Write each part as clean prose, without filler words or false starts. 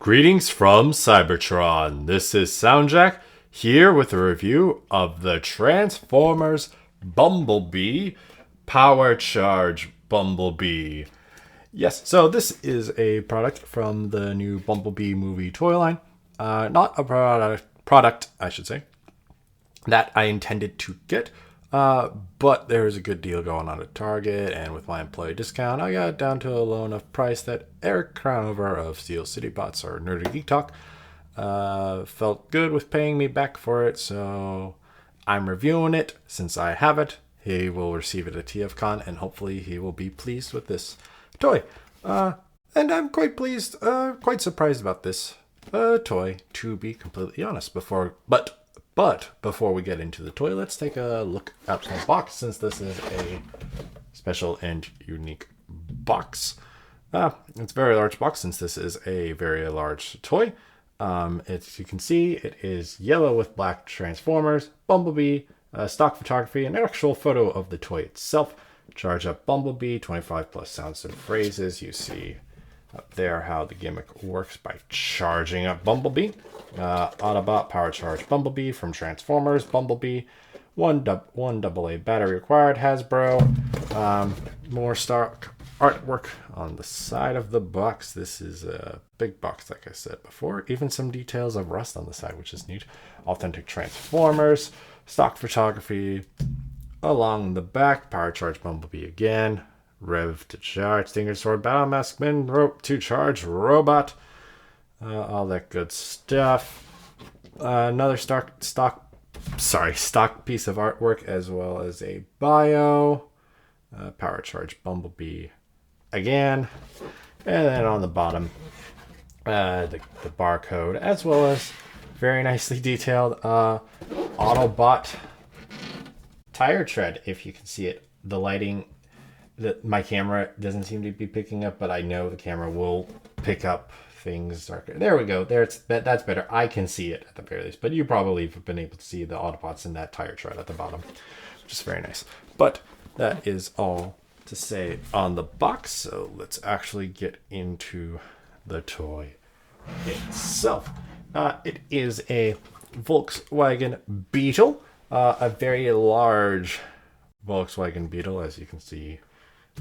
Greetings from Cybertron. This is SoundJack here with a review of the Transformers Bumblebee Power Charge Bumblebee. Yes, so this is a product from the new Bumblebee movie toy line. Not a product, I should say, that I intended to get. But there's a good deal going on at Target, and with my employee discount, I got it down to a low enough price that Eric Crownover of Steel City Bots or Nerdy Geek Talk felt good with paying me back for it, so I'm reviewing it. Since I have it, he will receive it at TFCon, and hopefully he will be pleased with this toy. And I'm quite pleased, quite surprised about this toy, to be completely honest. But before we get into the toy, let's take a look at the box, since this is a special and unique box. It's a very large box, since this is a very large toy. As you can see, it is yellow with black Transformers, Bumblebee, stock photography, and an actual photo of the toy itself. Charge up Bumblebee, 25 plus sounds and phrases. You see up there how the gimmick works by charging up Bumblebee. Autobot power charge Bumblebee from Transformers Bumblebee. One AA battery required. Hasbro. More stock artwork on the side of the box. This is a big box, like I said before. Even some details of rust on the side, which is neat. Authentic Transformers. Stock photography along the back. Power charge Bumblebee again. Rev to charge, Stinger Sword, Battle Mask, Min, Rope to charge, Robot, all that good stuff. Another stock piece of artwork, as well as a bio, Power Charge Bumblebee again, and then on the bottom, the barcode, as well as very nicely detailed Autobot tire tread. If you can see it, the lighting. That my camera doesn't seem to be picking up, but I know the camera will pick up things darker. There we go. That's better. I can see it at the very least, but you probably have been able to see the Autobots in that tire tread at the bottom, which is very nice. But that is all to say on the box, so let's actually get into the toy itself. It is a Volkswagen Beetle, a very large Volkswagen Beetle, as you can see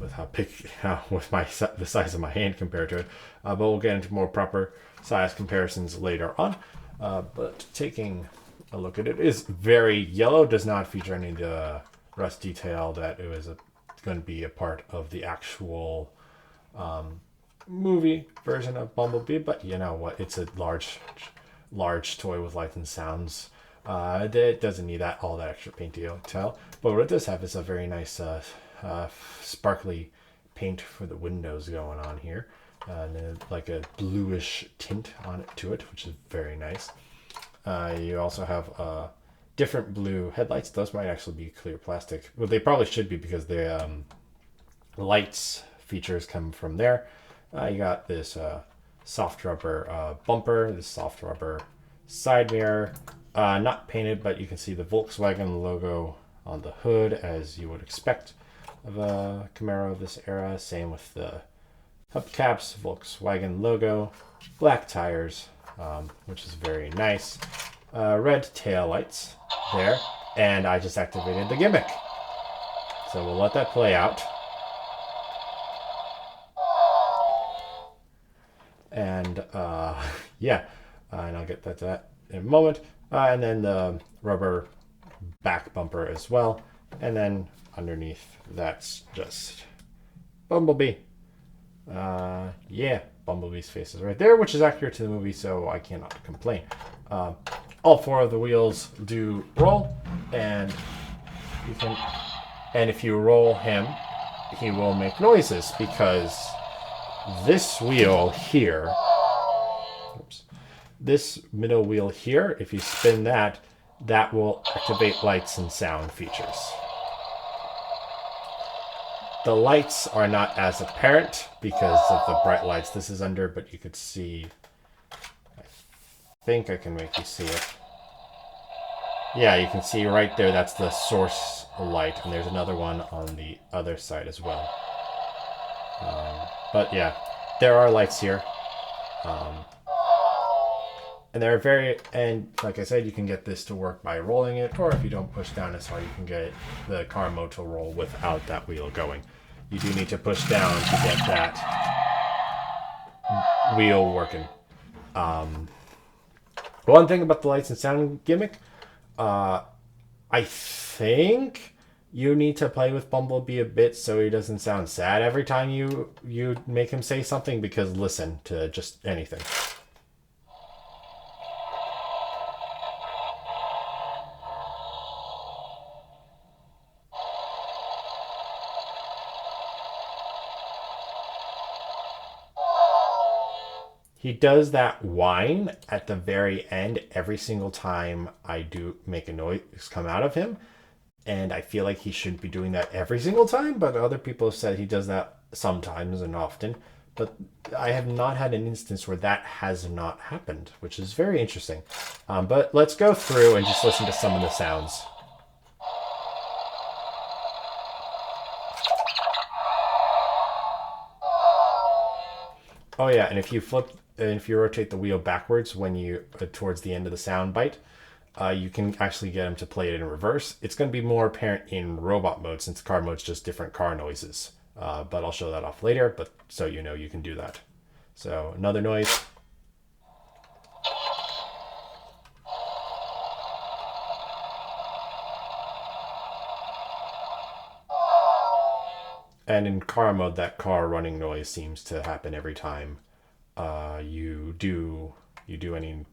with the size of my hand compared to it, but we'll get into more proper size comparisons later on. But taking a look at it, is very yellow, does not feature any of the rust detail that it was going to be a part of the actual movie version of Bumblebee. But you know what, it's a large toy with lights and sounds. It doesn't need all that extra paint detail, but what it does have is a very nice sparkly paint for the windows going on here, and then like a bluish tint to it, which is very nice. You also have different blue headlights. Those might actually be clear plastic. Well, they probably should be, because the lights features come from there. You got this soft rubber bumper, this soft rubber side mirror, not painted, but you can see the Volkswagen logo on the hood, as you would expect of a Camaro of this era. Same with the hubcaps, Volkswagen logo, black tires, which is very nice. Red tail lights there, and I just activated the gimmick. So we'll let that play out. And yeah, and I'll get to that in a moment. And then the rubber back bumper as well. And then underneath, that's just Bumblebee. Yeah, Bumblebee's face is right there, which is accurate to the movie, so I cannot complain. All four of the wheels do roll, and if you roll him, he will make noises, because this wheel here, this middle wheel here, if you spin that will activate lights and sound features. The lights are not as apparent because of the bright lights this is under, but you could see, I think I can make you see it. Yeah, you can see right there, that's the source light, and there's another one on the other side as well. But yeah, there are lights here. And and like I said, you can get this to work by rolling it, or if you don't push down as hard, you can get the car mode to roll without that wheel going. You do need to push down to get that wheel working. One thing about the lights and sound gimmick, I think you need to play with Bumblebee a bit so he doesn't sound sad every time you make him say something, because listen to just anything. He does that whine at the very end every single time I do make a noise come out of him. And I feel like he shouldn't be doing that every single time, but other people have said he does that sometimes and often. But I have not had an instance where that has not happened, which is very interesting. But let's go through and just listen to some of the sounds. Oh yeah, and if you rotate the wheel backwards when you towards the end of the sound bite, you can actually get him to play it in reverse. It's going to be more apparent in robot mode since car mode's just different car noises. But I'll show that off later, but so you know you can do that. So another noise. And in car mode, that car running noise seems to happen every time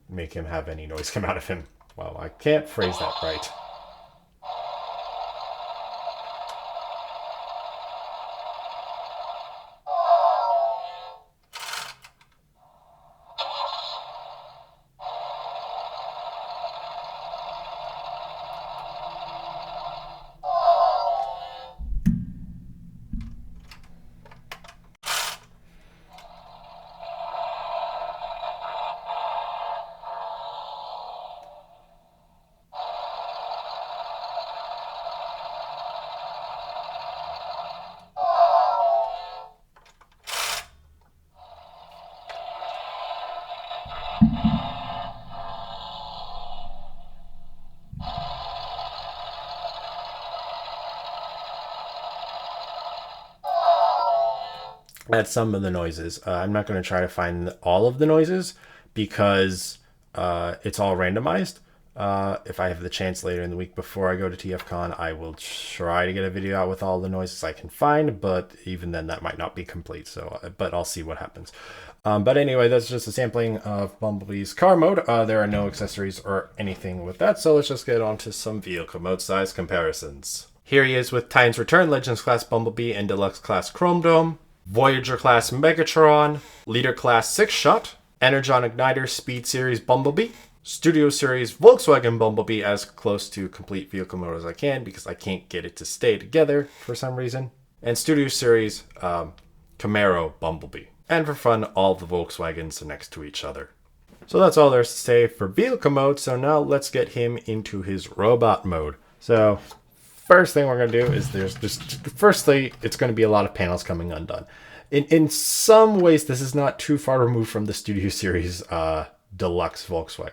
make him have any noise come out of him. Well, I can't phrase that right. That's some of the noises. I'm not going to try to find all of the noises because it's all randomized. If I have the chance later in the week before I go to TFCon, I will try to get a video out with all the noises I can find, but even then that might not be complete. But I'll see what happens. But anyway, that's just a sampling of Bumblebee's car mode. There are no accessories or anything with that, so let's just get on to some vehicle mode size comparisons. Here he is with Titan's Return, Legends Class Bumblebee, and Deluxe Class Chrome Dome, Voyager Class Megatron, Leader Class 6-Shot, Energon Igniter Speed Series Bumblebee, Studio Series Volkswagen Bumblebee as close to complete vehicle mode as I can because I can't get it to stay together for some reason, and Studio Series Camaro Bumblebee. And for fun, all the Volkswagens are next to each other. So that's all there's to say for vehicle mode, so now let's get him into his robot mode. So first thing we're going to do is firstly, it's going to be a lot of panels coming undone. In some ways, this is not too far removed from the Studio Series Deluxe Volkswagen.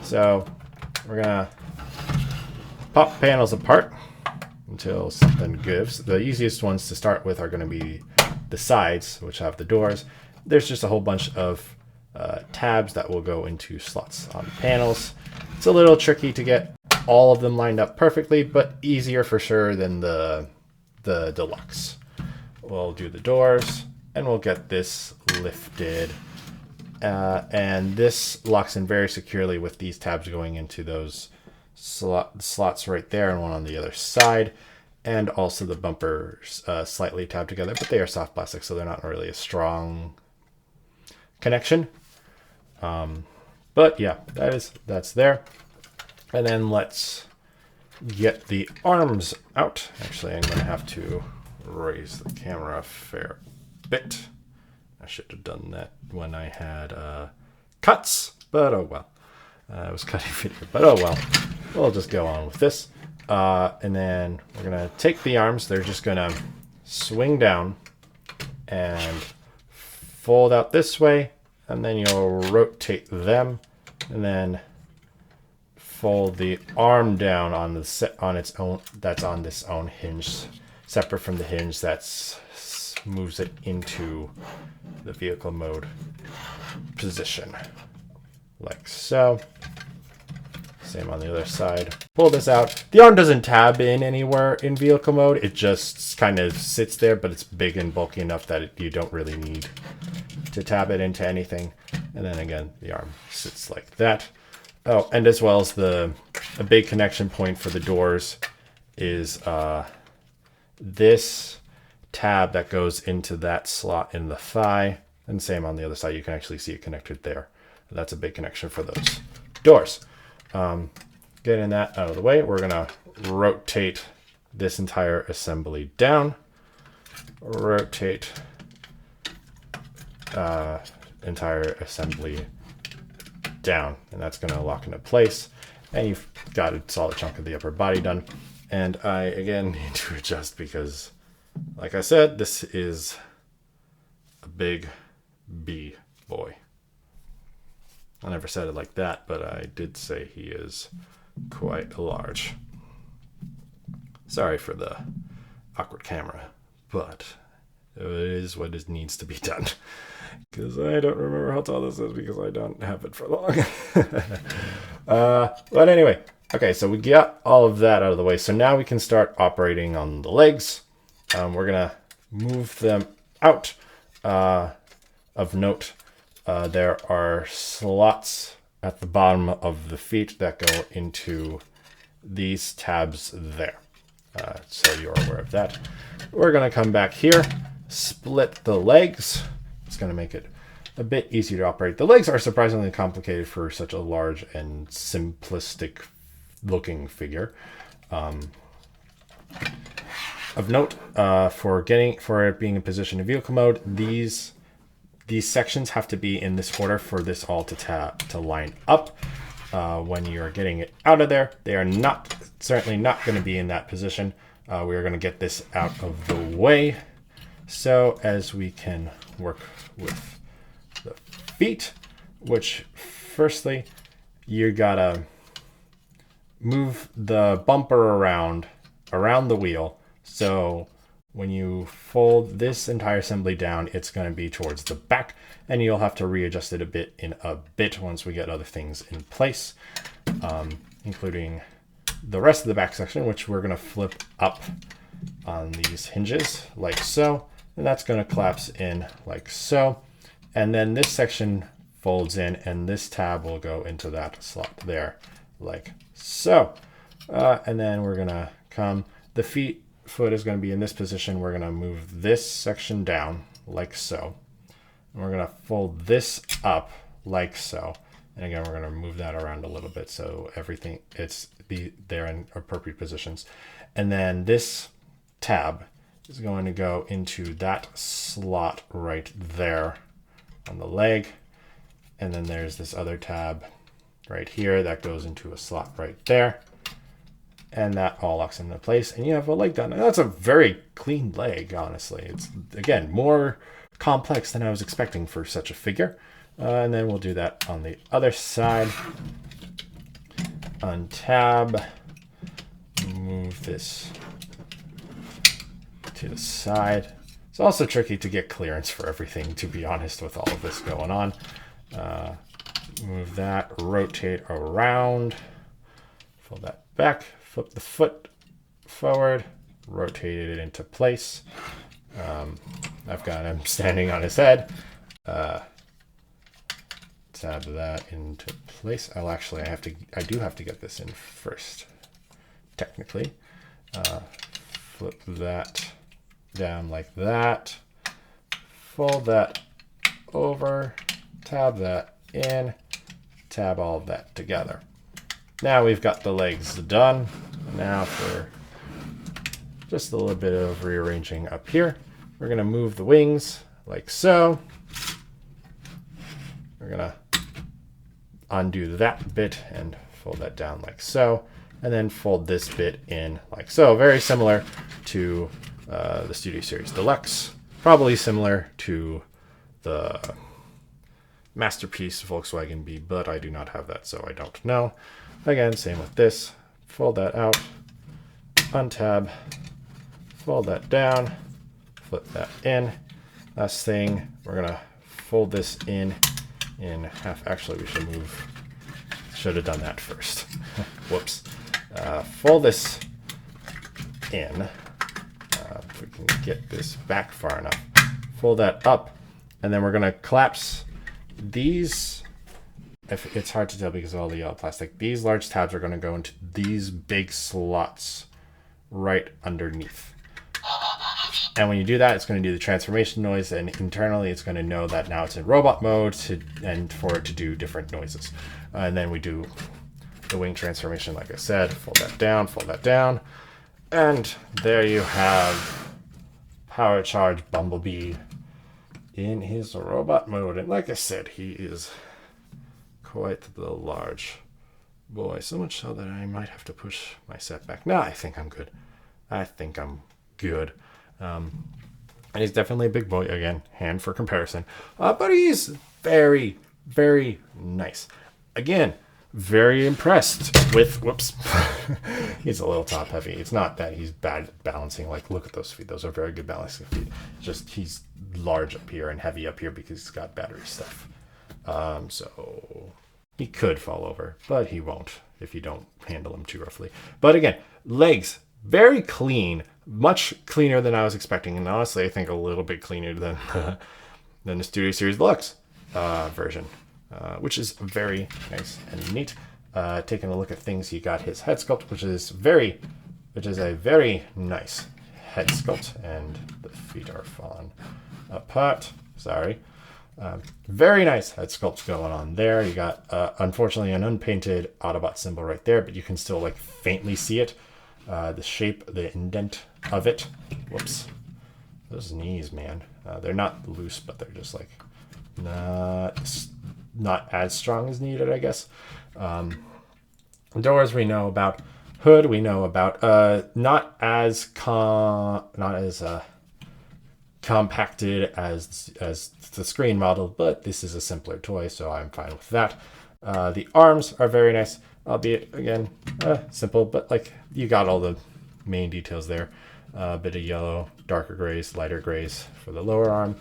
So we're going to pop panels apart until something gives. The easiest ones to start with are going to be the sides, which have the doors. There's just a whole bunch of tabs that will go into slots on the panels. It's a little tricky to get all of them lined up perfectly, but easier for sure than the Deluxe. We'll do the doors, and we'll get this lifted. And this locks in very securely with these tabs going into those slots right there and one on the other side. And also the bumpers slightly tabbed together, but they are soft plastic, so they're not really a strong connection. But yeah, that's there. And then let's get the arms out. Actually, I'm going to have to raise the camera a fair bit. I should have done that when I had cuts, but oh well. I was cutting video, but oh well. We'll just go on with this. And then we're going to take the arms. They're just going to swing down and fold out this way. And then you'll rotate them. and then fold the arm down on its own. That's on this own hinge, separate from the hinge that moves it into the vehicle mode position, like so. Same on the other side. Pull this out. The arm doesn't tab in anywhere in vehicle mode. It just kind of sits there, but it's big and bulky enough that you don't really need to tab it into anything. And then again, the arm sits like that. Oh, and as well as a big connection point for the doors is this tab that goes into that slot in the thigh. And same on the other side. You can actually see it connected there. That's a big connection for those doors. Getting that out of the way, we're going to rotate this entire assembly down. Rotate entire assembly down, and that's going to lock into place. And you've got a solid chunk of the upper body done. And I, again, need to adjust because, like I said, this is a big B boy. I never said it like that, but I did say he is quite large. Sorry for the awkward camera, but it is what it needs to be done. Because I don't remember how tall this is because I don't have it for long. But anyway, okay, so we got all of that out of the way. So now we can start operating on the legs. We're going to move them out. Of note, there are slots at the bottom of the feet that go into these tabs there. So you're aware of that. We're going to come back here, split the legs. It's going to make it a bit easier to operate. The legs are surprisingly complicated for such a large and simplistic looking figure. Of note, for it being in position in vehicle mode, these sections have to be in this order for this all to line up. When you're getting it out of there, they are certainly not going to be in that position. We are going to get this out of the way so as we can work with the feet, which firstly, you gotta move the bumper around the wheel. So when you fold this entire assembly down, it's going to be towards the back, and you'll have to readjust it a bit once we get other things in place, including the rest of the back section, which we're going to flip up on these hinges like so, and that's going to collapse in like so. And then this section folds in, and this tab will go into that slot there like so. And then we're going to the foot is going to be in this position. We're going to move this section down like so. And we're going to fold this up like so. And again, we're going to move that around a little bit so everything they're in appropriate positions. And then this tab is going to go into that slot right there on the leg. And then there's this other tab right here that goes into a slot right there. And that all locks into place, and you have a leg done. And that's a very clean leg, honestly. It's, again, more complex than I was expecting for such a figure. And then we'll do that on the other side. Untab. Move this to the side. It's also tricky to get clearance for everything, to be honest, with all of this going on. Move that, rotate around, fold that back. Flip the foot forward, rotate it into place. I've got him standing on his head. Tab that into place. I do have to get this in first, technically. Flip that down like that. Fold that over, tab that in, tab all of that together. Now we've got the legs done. Now for just a little bit of rearranging up here, we're going to move the wings like so. We're going to undo that bit and fold that down like so, and then fold this bit in like so. Very similar to the Studio Series Deluxe, probably similar to the Masterpiece Volkswagen Bee, but I do not have that, so I don't know. Again, same with this. Fold that out, untab, fold that down, flip that in. Last thing, we're gonna fold this in half. Actually, we should have done that first. Whoops. Fold this in. If we can get this back far enough. Fold that up, and then we're gonna collapse these. If it's hard to tell because of all the yellow plastic, these large tabs are going to go into these big slots right underneath. And when you do that, it's going to do the transformation noise, and internally it's going to know that now it's in robot mode and for it to do different noises. And then we do the wing transformation, like I said. Fold that down, and there you have Power Charge Bumblebee in his robot mode. And like I said, he is quite the large boy, so much so that I might have to push my set back. No, I think I'm good. And he's definitely a big boy. Again, hand for comparison. But he's very, very nice. Again, very impressed with, whoops, he's a little top heavy. It's not that he's bad at balancing. Like, look at those feet. Those are very good balancing feet. Just he's large up here and heavy up here because he's got battery stuff. So he could fall over, but he won't if you don't handle him too roughly. But again, legs, very clean, much cleaner than I was expecting. And honestly, I think a little bit cleaner than the Studio Series Deluxe version, which is very nice and neat. Taking a look at things, he got his head sculpt, which is a very nice head sculpt, and the feet are falling apart. Sorry. Very nice head sculpt going on there. You got, unfortunately, an unpainted Autobot symbol right there, but you can still like faintly see it. The shape, the indent of it. Whoops. Those knees, man. They're not loose, but they're just like not as strong as needed, I guess. Doors we know about. Hood we know about. Not as compacted as the screen model, but this is a simpler toy, so I'm fine with that. The arms are very nice, albeit again simple, but like you got all the main details there. A bit of yellow, darker grays, lighter grays for the lower arm.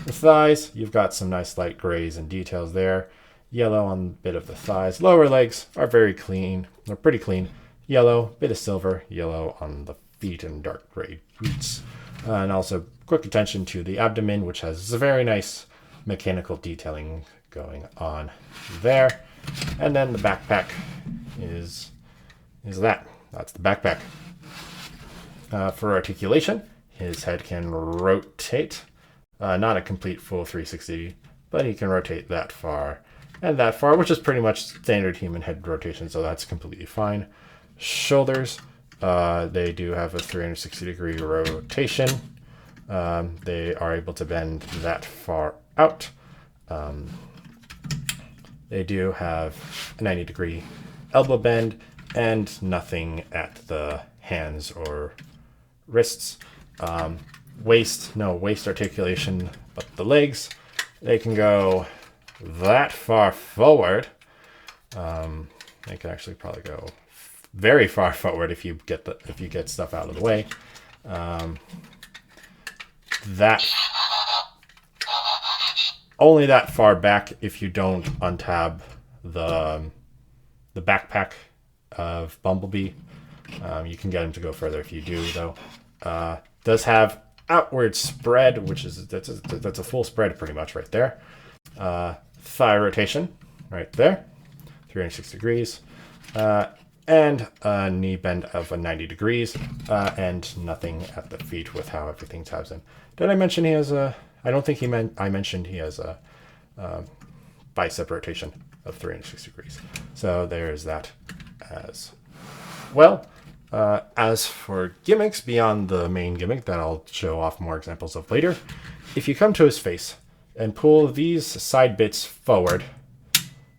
The thighs, you've got some nice light grays and details there. Yellow on a bit of the thighs. Lower legs are very clean. They're pretty clean. Yellow, bit of silver, yellow on the feet and dark gray boots. And also quick attention to the abdomen, which has a very nice mechanical detailing going on there. And then the backpack is that. That's the backpack. For articulation, his head can rotate. Not a complete full 360, but he can rotate that far and that far, which is pretty much standard human head rotation, so that's completely fine. Shoulders, they do have a 360-degree rotation. They are able to bend that far out. They do have a 90-degree elbow bend and nothing at the hands or wrists. Waist, no waist articulation, but the legs, they can go that far forward. They can actually probably go very far forward if you get stuff out of the way. That only that far back if you don't untab the backpack of Bumblebee. You can get him to go further if you do, though. Does have outward spread, which is that's a full spread pretty much right there. Thigh rotation right there, 360 degrees. And a knee bend of a 90 degrees, and nothing at the feet with how everything tabs in. Did I mention he has a... I don't think I mentioned he has a bicep rotation of 360 degrees. So there's that as well. As for gimmicks, beyond the main gimmick that I'll show off more examples of later, if you come to his face and pull these side bits forward,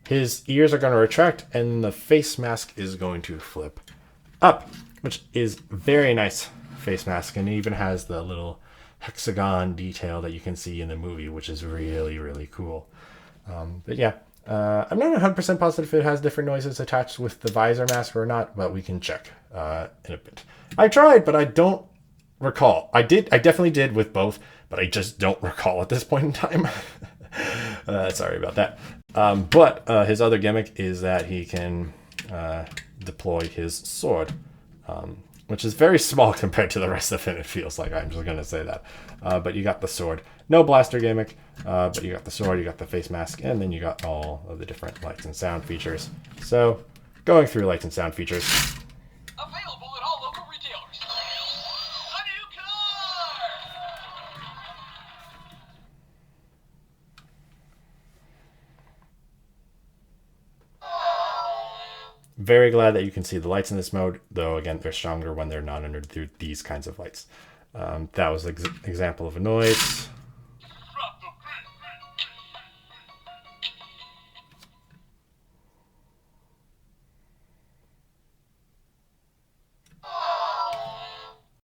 his ears are going to retract and the face mask is going to flip up, which is very nice face mask, and it even has the little hexagon detail that you can see in the movie, which is really, really cool. But yeah, I'm not 100% positive if it has different noises attached with the visor mask or not, but we can check in a bit. I tried, but I don't recall. I definitely did with both, but I just don't recall at this point in time. Sorry about that. But his other gimmick is that he can deploy his sword, which is very small compared to the rest of it, it feels like. I'm just going to say that. But you got the sword. No blaster gimmick, but you got the sword, you got the face mask, and then you got all of the different lights and sound features. So, going through lights and sound features. Available at all local retailers. A new car! Very glad that you can see the lights in this mode, though again, they're stronger when they're not under these kinds of lights. That was an example of a noise.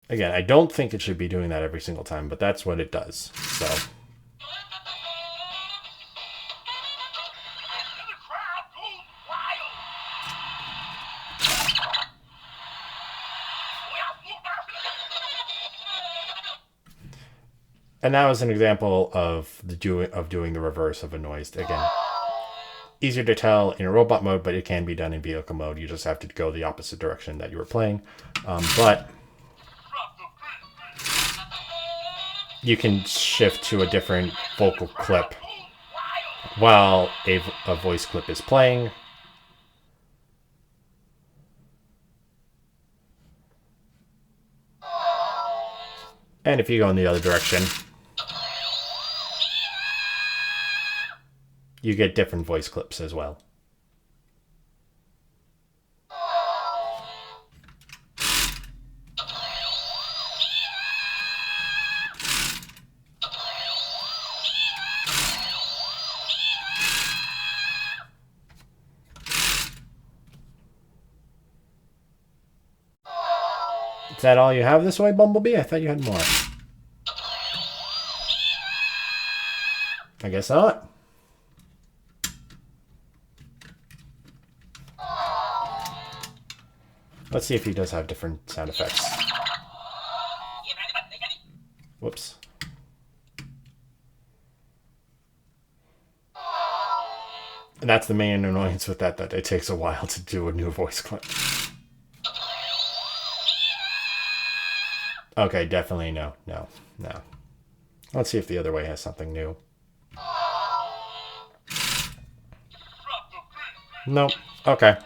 Again, I don't think it should be doing that every single time, but that's what it does. So. And that was an example of doing the reverse of a noise. Again, easier to tell in a robot mode, but it can be done in vehicle mode. You just have to go the opposite direction that you were playing. But you can shift to a different vocal clip while a voice clip is playing. And if you go in the other direction, you get different voice clips as well. Is that all you have this way, Bumblebee? I thought you had more. I guess not. Let's see if he does have different sound effects. Whoops. And that's the main annoyance with that it takes a while to do a new voice clip. Okay, definitely no. Let's see if the other way has something new. Nope. Okay.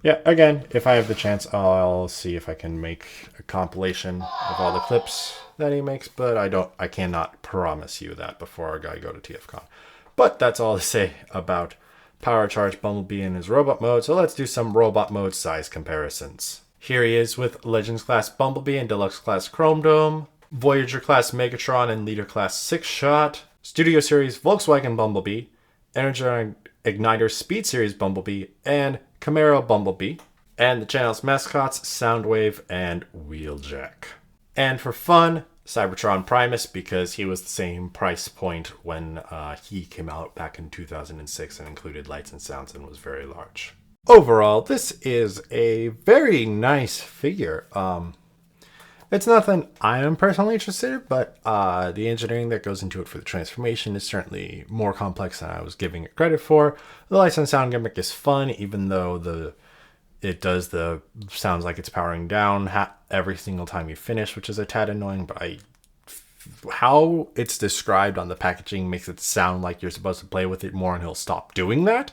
Yeah, again, if I have the chance, I'll see if I can make a compilation of all the clips that he makes, but I cannot promise you that before I go to TFCon. But that's all to say about Power Charge Bumblebee in his robot mode, so let's do some robot mode size comparisons. Here he is with Legends Class Bumblebee and Deluxe Class Chrome Dome, Voyager Class Megatron and Leader Class 6-Shot, Studio Series Volkswagen Bumblebee, Energon Igniter Speed Series Bumblebee, and Camaro Bumblebee, and the channel's mascots Soundwave and Wheeljack. And for fun, Cybertron Primus, because he was the same price point when he came out back in 2006 and included lights and sounds and was very large. Overall, this is a very nice figure. It's nothing I am personally interested in, but the engineering that goes into it for the transformation is certainly more complex than I was giving it credit for. The lights and sound gimmick is fun, even though it sounds like it's powering down every single time you finish, which is a tad annoying, but how it's described on the packaging makes it sound like you're supposed to play with it more and he'll stop doing that.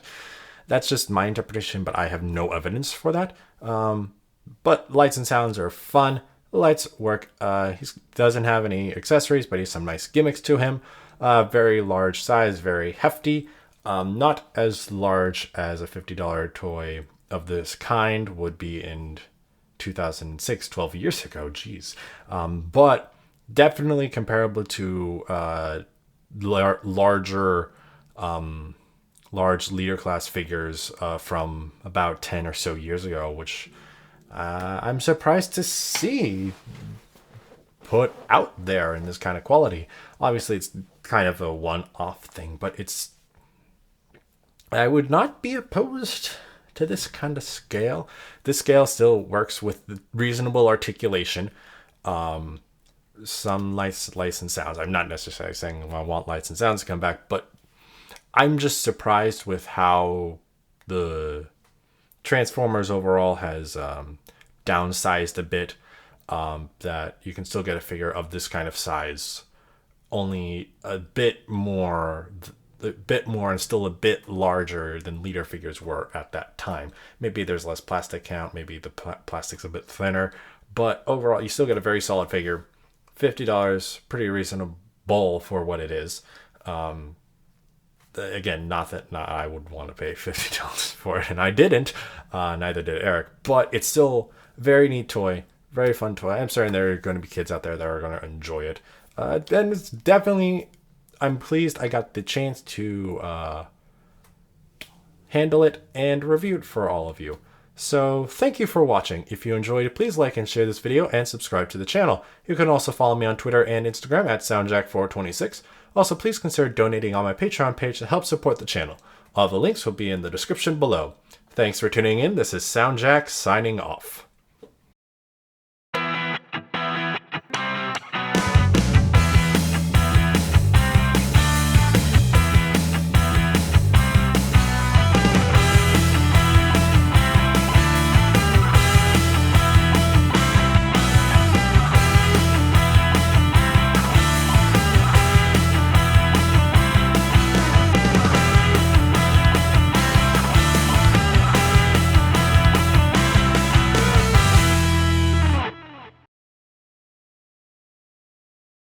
That's just my interpretation, but I have no evidence for that. But lights and sounds are fun. The lights work. He doesn't have any accessories, but he has some nice gimmicks to him. Very large size, very hefty. Not as large as a $50 toy of this kind would be in 2006, 12 years ago. Jeez. But definitely comparable to large leader class figures from about 10 or so years ago, which I'm surprised to see put out there in this kind of quality. Obviously, it's kind of a one-off thing, but I would not be opposed to this kind of scale. This scale still works with reasonable articulation. Some lights and sounds. I'm not necessarily saying I want lights and sounds to come back, but I'm just surprised with how the Transformers overall has downsized a bit. That you can still get a figure of this kind of size, only a bit more and still a bit larger than leader figures were at that time. Maybe there's less plastic count, maybe the plastic's a bit thinner, but overall you still get a very solid figure. $50, pretty reasonable for what it is. Again, not I would want to pay $50 for it, and I didn't. Neither did Eric, but it's still a very neat toy, very fun toy. I'm certain there are going to be kids out there that are going to enjoy it. And it's definitely, I'm pleased I got the chance to handle it and review it for all of you. So thank you for watching. If you enjoyed it, please like and share this video and subscribe to the channel. You can also follow me on Twitter and Instagram at SoundJack426. Also, please consider donating on my Patreon page to help support the channel. All the links will be in the description below. Thanks for tuning in. This is SoundJack signing off.